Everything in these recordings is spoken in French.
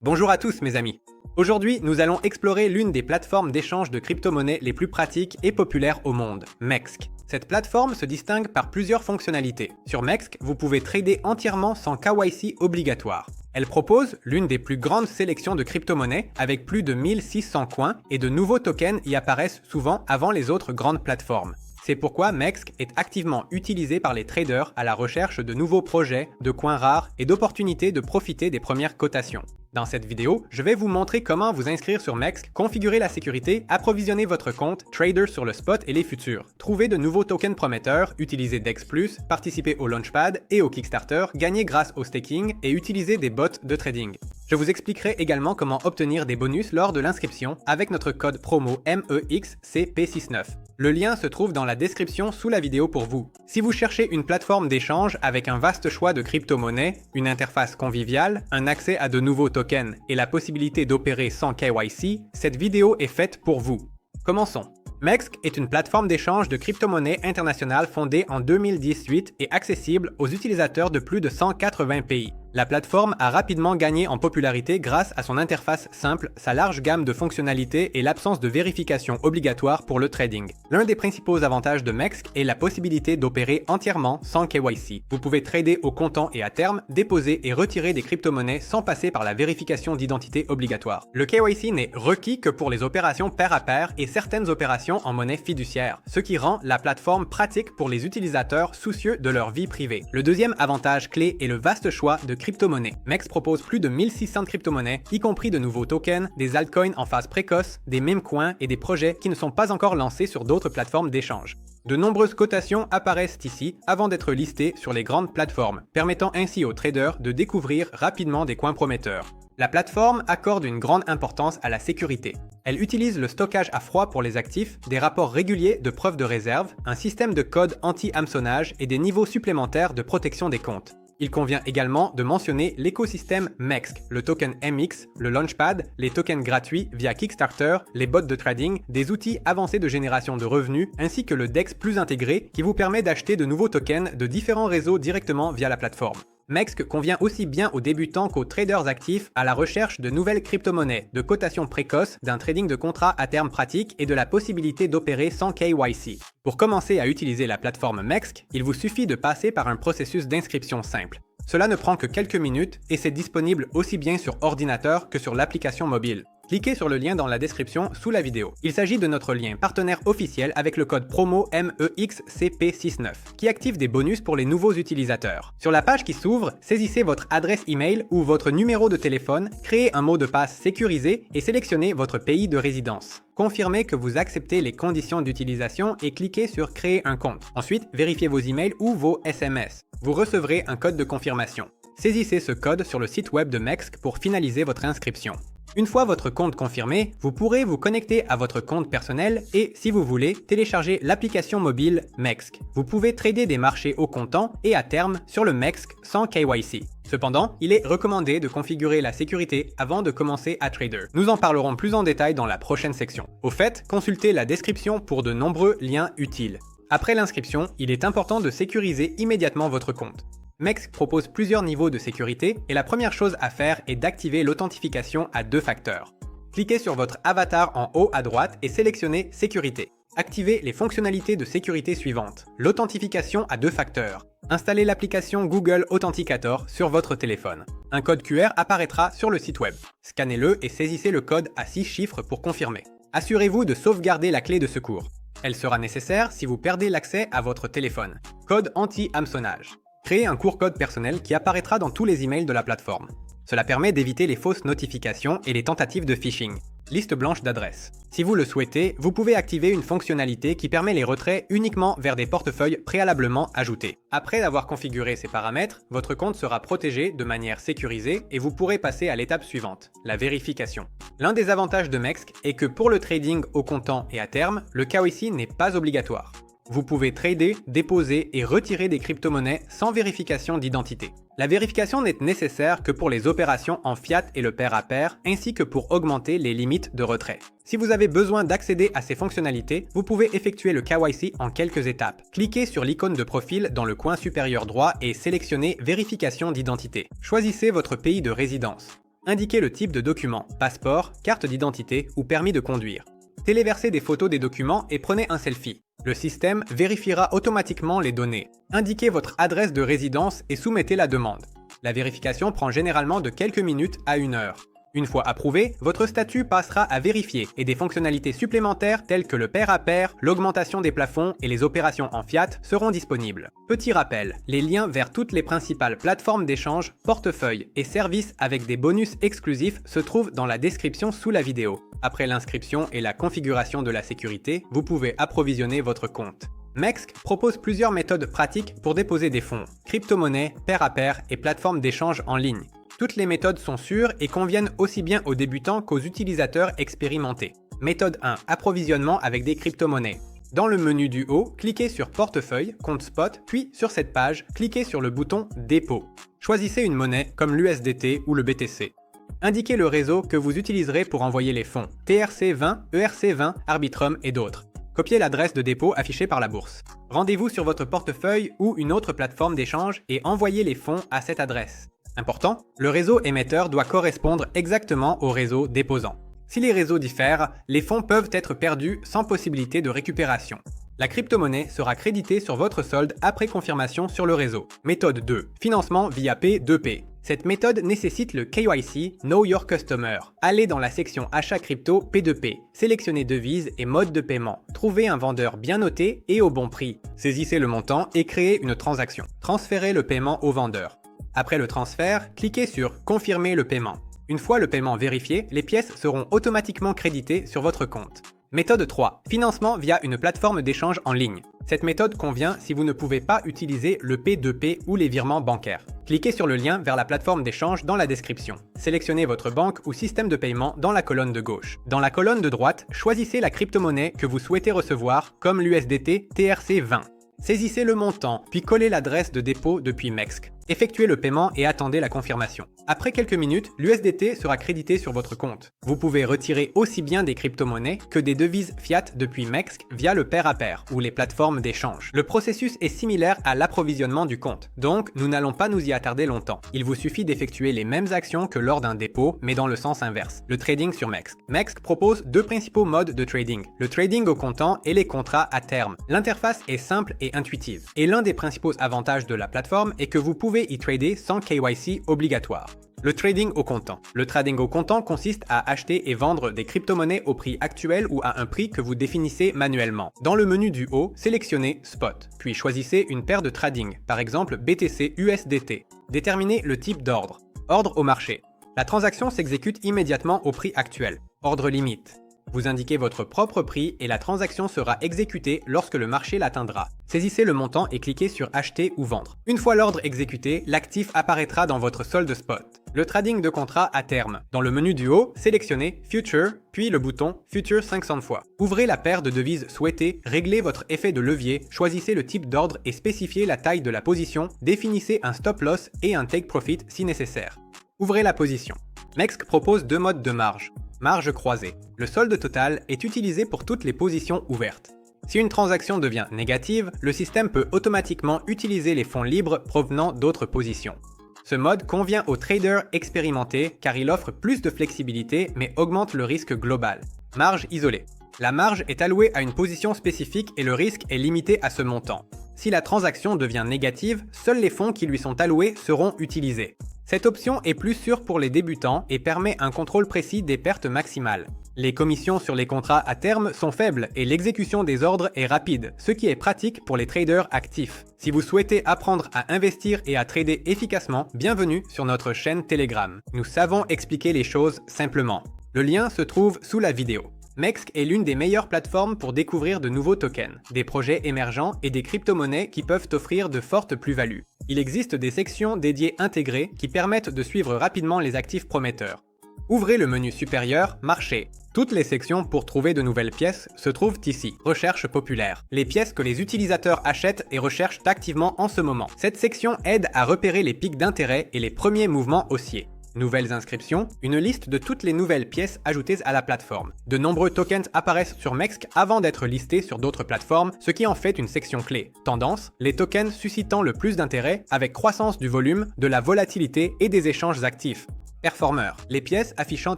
Bonjour à tous mes amis. Aujourd'hui, nous allons explorer l'une des plateformes d'échange de crypto-monnaies les plus pratiques et populaires au monde, Mexc. Cette plateforme se distingue par plusieurs fonctionnalités. Sur Mexc, vous pouvez trader entièrement sans KYC obligatoire. Elle propose l'une des plus grandes sélections de crypto-monnaies avec plus de 1600 coins et de nouveaux tokens y apparaissent souvent avant les autres grandes plateformes. C'est pourquoi Mexc est activement utilisé par les traders à la recherche de nouveaux projets, de coins rares et d'opportunités de profiter des premières cotations. Dans cette vidéo, je vais vous montrer comment vous inscrire sur Mexc, configurer la sécurité, approvisionner votre compte, trader sur le spot et les futurs, trouver de nouveaux tokens prometteurs, utiliser DEX+, participer au Launchpad et au Kickstarter, gagner grâce au staking et utiliser des bots de trading. Je vous expliquerai également comment obtenir des bonus lors de l'inscription avec notre code promo MEXCP69. Le lien se trouve dans la description sous la vidéo pour vous. Si vous cherchez une plateforme d'échange avec un vaste choix de crypto-monnaies, une interface conviviale, un accès à de nouveaux tokens et la possibilité d'opérer sans KYC, cette vidéo est faite pour vous. Commençons. Mexc est une plateforme d'échange de crypto-monnaies internationale fondée en 2018 et accessible aux utilisateurs de plus de 180 pays. La plateforme a rapidement gagné en popularité grâce à son interface simple, sa large gamme de fonctionnalités et l'absence de vérification obligatoire pour le trading. L'un des principaux avantages de Mexc est la possibilité d'opérer entièrement sans KYC. Vous pouvez trader au comptant et à terme, déposer et retirer des crypto-monnaies sans passer par la vérification d'identité obligatoire. Le KYC n'est requis que pour les opérations pair à pair et certaines opérations en monnaie fiduciaire, ce qui rend la plateforme pratique pour les utilisateurs soucieux de leur vie privée. Le deuxième avantage clé est le vaste choix de crypto-monnaies. Mexc propose plus de 1600 crypto-monnaies, y compris de nouveaux tokens, des altcoins en phase précoce, des meme coins et des projets qui ne sont pas encore lancés sur d'autres plateformes d'échange. De nombreuses cotations apparaissent ici avant d'être listées sur les grandes plateformes, permettant ainsi aux traders de découvrir rapidement des coins prometteurs. La plateforme accorde une grande importance à la sécurité. Elle utilise le stockage à froid pour les actifs, des rapports réguliers de preuves de réserve, un système de code anti-hameçonnage et des niveaux supplémentaires de protection des comptes. Il convient également de mentionner l'écosystème Mexc, le token MX, le Launchpad, les tokens gratuits via Kickstarter, les bots de trading, des outils avancés de génération de revenus, ainsi que le DEX plus intégré qui vous permet d'acheter de nouveaux tokens de différents réseaux directement via la plateforme. Mexc convient aussi bien aux débutants qu'aux traders actifs à la recherche de nouvelles crypto-monnaies, de cotations précoces, d'un trading de contrats à terme pratique et de la possibilité d'opérer sans KYC. Pour commencer à utiliser la plateforme Mexc, il vous suffit de passer par un processus d'inscription simple. Cela ne prend que quelques minutes et c'est disponible aussi bien sur ordinateur que sur l'application mobile. Cliquez sur le lien dans la description sous la vidéo. Il s'agit de notre lien partenaire officiel avec le code promo MEXCP69 qui active des bonus pour les nouveaux utilisateurs. Sur la page qui s'ouvre, saisissez votre adresse email ou votre numéro de téléphone, créez un mot de passe sécurisé et sélectionnez votre pays de résidence. Confirmez que vous acceptez les conditions d'utilisation et cliquez sur Créer un compte. Ensuite, vérifiez vos emails ou vos SMS. Vous recevrez un code de confirmation. Saisissez ce code sur le site web de Mexc pour finaliser votre inscription. Une fois votre compte confirmé, vous pourrez vous connecter à votre compte personnel et, si vous voulez, télécharger l'application mobile Mexc. Vous pouvez trader des marchés au comptant et à terme sur le Mexc sans KYC. Cependant, il est recommandé de configurer la sécurité avant de commencer à trader. Nous en parlerons plus en détail dans la prochaine section. Au fait, consultez la description pour de nombreux liens utiles. Après l'inscription, il est important de sécuriser immédiatement votre compte. Mexc propose plusieurs niveaux de sécurité et la première chose à faire est d'activer l'authentification à 2 facteurs. Cliquez sur votre avatar en haut à droite et sélectionnez Sécurité. Activez les fonctionnalités de sécurité suivantes. L'authentification à 2 facteurs. Installez l'application Google Authenticator sur votre téléphone. Un code QR apparaîtra sur le site web. Scannez-le et saisissez le code à 6 chiffres pour confirmer. Assurez-vous de sauvegarder la clé de secours. Elle sera nécessaire si vous perdez l'accès à votre téléphone. Code anti-hameçonnage. Créez un court code personnel qui apparaîtra dans tous les emails de la plateforme. Cela permet d'éviter les fausses notifications et les tentatives de phishing. Liste blanche d'adresses. Si vous le souhaitez, vous pouvez activer une fonctionnalité qui permet les retraits uniquement vers des portefeuilles préalablement ajoutés. Après avoir configuré ces paramètres, votre compte sera protégé de manière sécurisée et vous pourrez passer à l'étape suivante, la vérification. L'un des avantages de Mexc est que pour le trading au comptant et à terme, le KYC n'est pas obligatoire. Vous pouvez trader, déposer et retirer des crypto-monnaies sans vérification d'identité. La vérification n'est nécessaire que pour les opérations en fiat et le pair à pair, ainsi que pour augmenter les limites de retrait. Si vous avez besoin d'accéder à ces fonctionnalités, vous pouvez effectuer le KYC en quelques étapes. Cliquez sur l'icône de profil dans le coin supérieur droit et sélectionnez Vérification d'identité. Choisissez votre pays de résidence. Indiquez le type de document, passeport, carte d'identité ou permis de conduire. Téléversez des photos des documents et prenez un selfie. Le système vérifiera automatiquement les données. Indiquez votre adresse de résidence et soumettez la demande. La vérification prend généralement de quelques minutes à 1 heure. Une fois approuvé, votre statut passera à vérifier et des fonctionnalités supplémentaires telles que le pair à pair, l'augmentation des plafonds et les opérations en fiat seront disponibles. Petit rappel, les liens vers toutes les principales plateformes d'échange, portefeuilles et services avec des bonus exclusifs se trouvent dans la description sous la vidéo. Après l'inscription et la configuration de la sécurité, vous pouvez approvisionner votre compte. Mexc propose plusieurs méthodes pratiques pour déposer des fonds, crypto-monnaies, pair à pair et plateformes d'échange en ligne. Toutes les méthodes sont sûres et conviennent aussi bien aux débutants qu'aux utilisateurs expérimentés. Méthode 1. Approvisionnement avec des crypto-monnaies. Dans le menu du haut, cliquez sur Portefeuille, Compte Spot, puis sur cette page, cliquez sur le bouton Dépôt. Choisissez une monnaie comme l'USDT ou le BTC. Indiquez le réseau que vous utiliserez pour envoyer les fonds, TRC20, ERC20, Arbitrum et d'autres. Copiez l'adresse de dépôt affichée par la bourse. Rendez-vous sur votre portefeuille ou une autre plateforme d'échange et envoyez les fonds à cette adresse. Important, le réseau émetteur doit correspondre exactement au réseau déposant. Si les réseaux diffèrent, les fonds peuvent être perdus sans possibilité de récupération. La crypto-monnaie sera créditée sur votre solde après confirmation sur le réseau. Méthode 2. Financement via P2P. Cette méthode nécessite le KYC, Know Your Customer. Allez dans la section Achat crypto P2P, sélectionnez devises et mode de paiement. Trouvez un vendeur bien noté et au bon prix. Saisissez le montant et créez une transaction. Transférez le paiement au vendeur. Après le transfert, cliquez sur Confirmer le paiement. Une fois le paiement vérifié, les pièces seront automatiquement créditées sur votre compte. Méthode 3. Financement via une plateforme d'échange en ligne. Cette méthode convient si vous ne pouvez pas utiliser le P2P ou les virements bancaires. Cliquez sur le lien vers la plateforme d'échange dans la description. Sélectionnez votre banque ou système de paiement dans la colonne de gauche. Dans la colonne de droite, choisissez la crypto-monnaie que vous souhaitez recevoir, comme l'USDT TRC20. Saisissez le montant, puis collez l'adresse de dépôt depuis Mexc. Effectuez le paiement et attendez la confirmation. Après quelques minutes, l'USDT sera crédité sur votre compte. Vous pouvez retirer aussi bien des crypto-monnaies que des devises fiat depuis Mexc via le pair à pair ou les plateformes d'échange. Le processus est similaire à l'approvisionnement du compte, donc nous n'allons pas nous y attarder longtemps. Il vous suffit d'effectuer les mêmes actions que lors d'un dépôt, mais dans le sens inverse, le trading sur Mexc. Mexc propose deux principaux modes de trading, le trading au comptant et les contrats à terme. L'interface est simple et intuitive, et l'un des principaux avantages de la plateforme est que vous pouvez y trader sans KYC obligatoire. Le trading au comptant. Le trading au comptant consiste à acheter et vendre des crypto-monnaies au prix actuel ou à un prix que vous définissez manuellement. Dans le menu du haut, sélectionnez Spot, puis choisissez une paire de trading, par exemple BTC USDT. Déterminez le type d'ordre. Ordre au marché. La transaction s'exécute immédiatement au prix actuel. Ordre limite. Vous indiquez votre propre prix et la transaction sera exécutée lorsque le marché l'atteindra. Saisissez le montant et cliquez sur Acheter ou Vendre. Une fois l'ordre exécuté, l'actif apparaîtra dans votre solde spot. Le trading de contrat à terme. Dans le menu du haut, sélectionnez Future, puis le bouton Future 500 fois. Ouvrez la paire de devises souhaitée, réglez votre effet de levier, choisissez le type d'ordre et spécifiez la taille de la position, définissez un stop loss et un take profit si nécessaire. Ouvrez la position. Mexc propose deux modes de marge. Marge croisée. Le solde total est utilisé pour toutes les positions ouvertes. Si une transaction devient négative, le système peut automatiquement utiliser les fonds libres provenant d'autres positions. Ce mode convient aux traders expérimentés car il offre plus de flexibilité mais augmente le risque global. Marge isolée. La marge est allouée à une position spécifique et le risque est limité à ce montant. Si la transaction devient négative, seuls les fonds qui lui sont alloués seront utilisés. Cette option est plus sûre pour les débutants et permet un contrôle précis des pertes maximales. Les commissions sur les contrats à terme sont faibles et l'exécution des ordres est rapide, ce qui est pratique pour les traders actifs. Si vous souhaitez apprendre à investir et à trader efficacement, bienvenue sur notre chaîne Telegram. Nous savons expliquer les choses simplement. Le lien se trouve sous la vidéo. Mexc est l'une des meilleures plateformes pour découvrir de nouveaux tokens, des projets émergents et des crypto-monnaies qui peuvent offrir de fortes plus-values. Il existe des sections dédiées intégrées qui permettent de suivre rapidement les actifs prometteurs. Ouvrez le menu supérieur Marché. Toutes les sections pour trouver de nouvelles pièces se trouvent ici. Recherche populaire. Les pièces que les utilisateurs achètent et recherchent activement en ce moment. Cette section aide à repérer les pics d'intérêt et les premiers mouvements haussiers. Nouvelles inscriptions, une liste de toutes les nouvelles pièces ajoutées à la plateforme. De nombreux tokens apparaissent sur Mexc avant d'être listés sur d'autres plateformes, ce qui en fait une section clé. Tendance, les tokens suscitant le plus d'intérêt avec croissance du volume, de la volatilité et des échanges actifs. Performer, les pièces affichant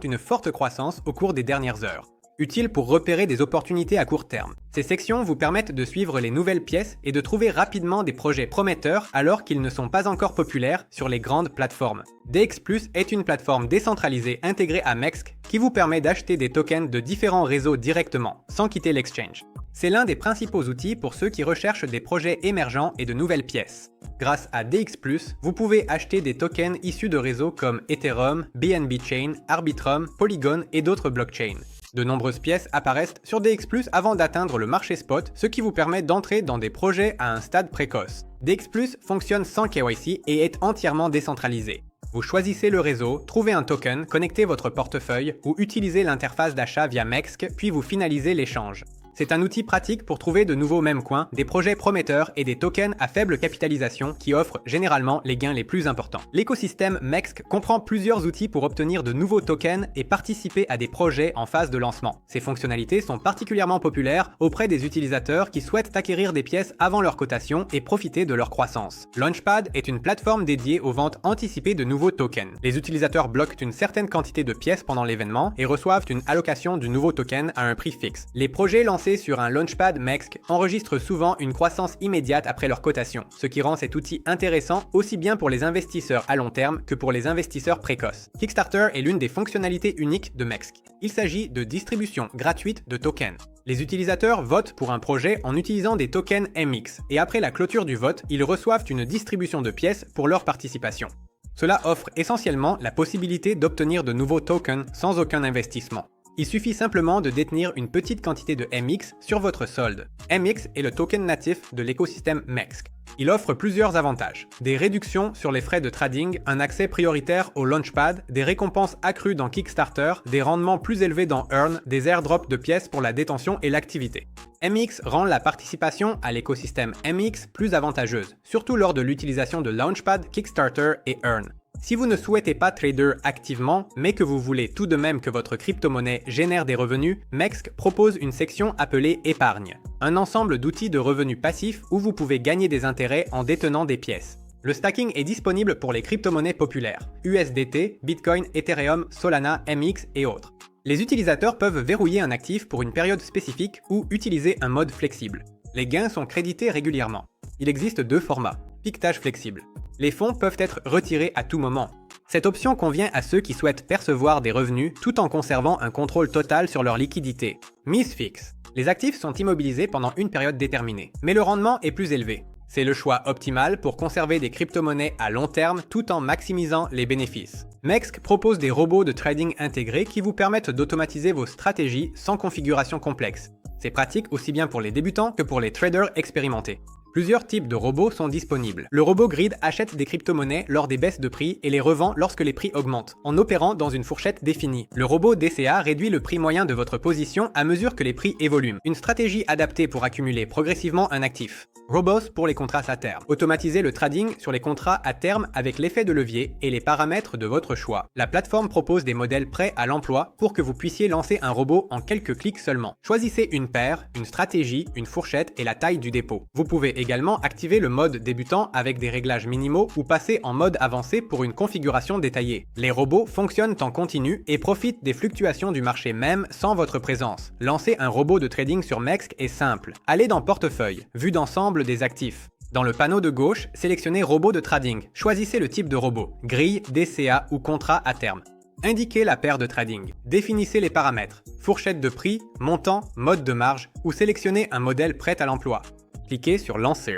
une forte croissance au cours des dernières heures. Utile pour repérer des opportunités à court terme. Ces sections vous permettent de suivre les nouvelles pièces et de trouver rapidement des projets prometteurs alors qu'ils ne sont pas encore populaires sur les grandes plateformes. DX+ est une plateforme décentralisée intégrée à Mexc qui vous permet d'acheter des tokens de différents réseaux directement, sans quitter l'exchange. C'est l'un des principaux outils pour ceux qui recherchent des projets émergents et de nouvelles pièces. Grâce à DX+, vous pouvez acheter des tokens issus de réseaux comme Ethereum, BNB Chain, Arbitrum, Polygon et d'autres blockchains. De nombreuses pièces apparaissent sur DX+ avant d'atteindre le marché spot, ce qui vous permet d'entrer dans des projets à un stade précoce. DX+ fonctionne sans KYC et est entièrement décentralisé. Vous choisissez le réseau, trouvez un token, connectez votre portefeuille ou utilisez l'interface d'achat via Mexc, puis vous finalisez l'échange. C'est un outil pratique pour trouver de nouveaux meme-coins, des projets prometteurs et des tokens à faible capitalisation qui offrent généralement les gains les plus importants. L'écosystème Mexc comprend plusieurs outils pour obtenir de nouveaux tokens et participer à des projets en phase de lancement. Ces fonctionnalités sont particulièrement populaires auprès des utilisateurs qui souhaitent acquérir des pièces avant leur cotation et profiter de leur croissance. Launchpad est une plateforme dédiée aux ventes anticipées de nouveaux tokens. Les utilisateurs bloquent une certaine quantité de pièces pendant l'événement et reçoivent une allocation du nouveau token à un prix fixe. Les projets lancés sur un Launchpad Mexc enregistrent souvent une croissance immédiate après leur cotation, ce qui rend cet outil intéressant aussi bien pour les investisseurs à long terme que pour les investisseurs précoces. Kickstarter est l'une des fonctionnalités uniques de Mexc. Il s'agit de distribution gratuite de tokens. Les utilisateurs votent pour un projet en utilisant des tokens MX, et après la clôture du vote, ils reçoivent une distribution de pièces pour leur participation. Cela offre essentiellement la possibilité d'obtenir de nouveaux tokens sans aucun investissement. Il suffit simplement de détenir une petite quantité de MX sur votre solde. MX est le token natif de l'écosystème Mexc. Il offre plusieurs avantages. Des réductions sur les frais de trading, un accès prioritaire au Launchpad, des récompenses accrues dans Kickstarter, des rendements plus élevés dans Earn, des airdrops de pièces pour la détention et l'activité. MX rend la participation à l'écosystème MX plus avantageuse, surtout lors de l'utilisation de Launchpad, Kickstarter et Earn. Si vous ne souhaitez pas trader activement, mais que vous voulez tout de même que votre crypto-monnaie génère des revenus, Mexc propose une section appelée Épargne, un ensemble d'outils de revenus passifs où vous pouvez gagner des intérêts en détenant des pièces. Le stacking est disponible pour les crypto-monnaies populaires, USDT, Bitcoin, Ethereum, Solana, MX et autres. Les utilisateurs peuvent verrouiller un actif pour une période spécifique ou utiliser un mode flexible. Les gains sont crédités régulièrement. Il existe deux formats. Piquetage flexible. Les fonds peuvent être retirés à tout moment. Cette option convient à ceux qui souhaitent percevoir des revenus tout en conservant un contrôle total sur leur liquidité. Mise fixe. Les actifs sont immobilisés pendant une période déterminée, mais le rendement est plus élevé. C'est le choix optimal pour conserver des crypto-monnaies à long terme tout en maximisant les bénéfices. Mexc propose des robots de trading intégrés qui vous permettent d'automatiser vos stratégies sans configuration complexe. C'est pratique aussi bien pour les débutants que pour les traders expérimentés. Plusieurs types de robots sont disponibles. Le robot Grid achète des crypto-monnaies lors des baisses de prix et les revend lorsque les prix augmentent, en opérant dans une fourchette définie. Le robot DCA réduit le prix moyen de votre position à mesure que les prix évoluent. Une stratégie adaptée pour accumuler progressivement un actif. Robos pour les contrats à terme. Automatisez le trading sur les contrats à terme avec l'effet de levier et les paramètres de votre choix. La plateforme propose des modèles prêts à l'emploi pour que vous puissiez lancer un robot en quelques clics seulement. Choisissez une paire, une stratégie, une fourchette et la taille du dépôt. Vous pouvez également activer le mode débutant avec des réglages minimaux ou passer en mode avancé pour une configuration détaillée. Les robots fonctionnent en continu et profitent des fluctuations du marché même sans votre présence. Lancer un robot de trading sur Mexc est simple. Allez dans Portefeuille, vue d'ensemble des actifs. Dans le panneau de gauche, sélectionnez Robot de trading. Choisissez le type de robot, grille, DCA ou contrat à terme. Indiquez la paire de trading. Définissez les paramètres, fourchette de prix, montant, mode de marge ou sélectionnez un modèle prêt à l'emploi. Cliquez sur Lancer.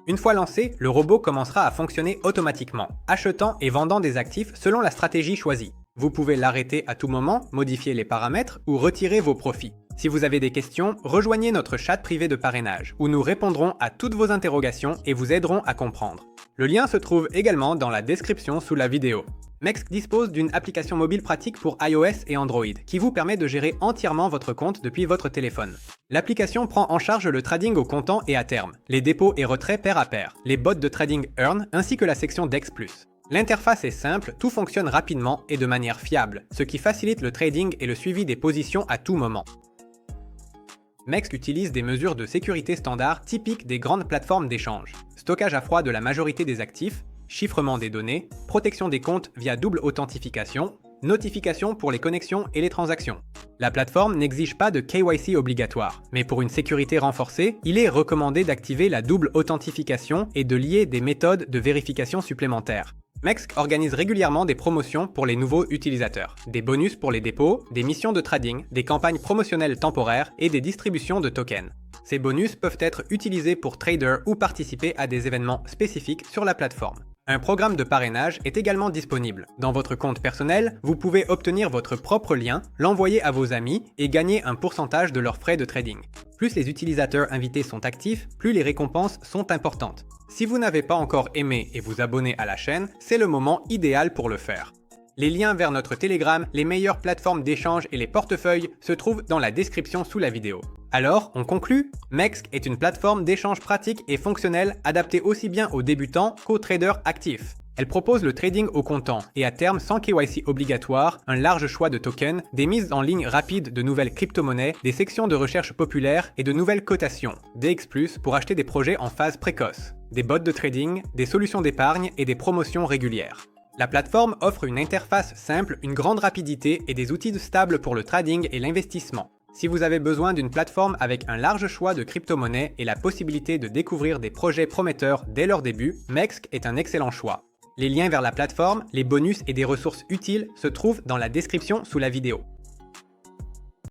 Une fois lancé, le robot commencera à fonctionner automatiquement, achetant et vendant des actifs selon la stratégie choisie. Vous pouvez l'arrêter à tout moment, modifier les paramètres ou retirer vos profits. Si vous avez des questions, rejoignez notre chat privé de parrainage, où nous répondrons à toutes vos interrogations et vous aiderons à comprendre. Le lien se trouve également dans la description sous la vidéo. Mexc dispose d'une application mobile pratique pour iOS et Android, qui vous permet de gérer entièrement votre compte depuis votre téléphone. L'application prend en charge le trading au comptant et à terme, les dépôts et retraits pair à pair, les bots de trading Earn, ainsi que la section DEX+. L'interface est simple, tout fonctionne rapidement et de manière fiable, ce qui facilite le trading et le suivi des positions à tout moment. Mexc utilise des mesures de sécurité standard typiques des grandes plateformes d'échange. Stockage à froid de la majorité des actifs, chiffrement des données, protection des comptes via double authentification, notification pour les connexions et les transactions. La plateforme n'exige pas de KYC obligatoire, mais pour une sécurité renforcée, il est recommandé d'activer la double authentification et de lier des méthodes de vérification supplémentaires. Mexc organise régulièrement des promotions pour les nouveaux utilisateurs, des bonus pour les dépôts, des missions de trading, des campagnes promotionnelles temporaires et des distributions de tokens. Ces bonus peuvent être utilisés pour traders ou participer à des événements spécifiques sur la plateforme. Un programme de parrainage est également disponible. Dans votre compte personnel, vous pouvez obtenir votre propre lien, l'envoyer à vos amis et gagner un pourcentage de leurs frais de trading. Plus les utilisateurs invités sont actifs, plus les récompenses sont importantes. Si vous n'avez pas encore aimé et vous abonné à la chaîne, c'est le moment idéal pour le faire. Les liens vers notre Telegram, les meilleures plateformes d'échange et les portefeuilles se trouvent dans la description sous la vidéo. Alors, on conclut? Mexc est une plateforme d'échange pratique et fonctionnelle adaptée aussi bien aux débutants qu'aux traders actifs. Elle propose le trading au comptant et à terme sans KYC obligatoire, un large choix de tokens, des mises en ligne rapides de nouvelles crypto-monnaies, des sections de recherche populaires et de nouvelles cotations, DX+, pour acheter des projets en phase précoce, des bots de trading, des solutions d'épargne et des promotions régulières. La plateforme offre une interface simple, une grande rapidité et des outils stables pour le trading et l'investissement. Si vous avez besoin d'une plateforme avec un large choix de crypto-monnaies et la possibilité de découvrir des projets prometteurs dès leur début, Mexc est un excellent choix. Les liens vers la plateforme, les bonus et des ressources utiles se trouvent dans la description sous la vidéo.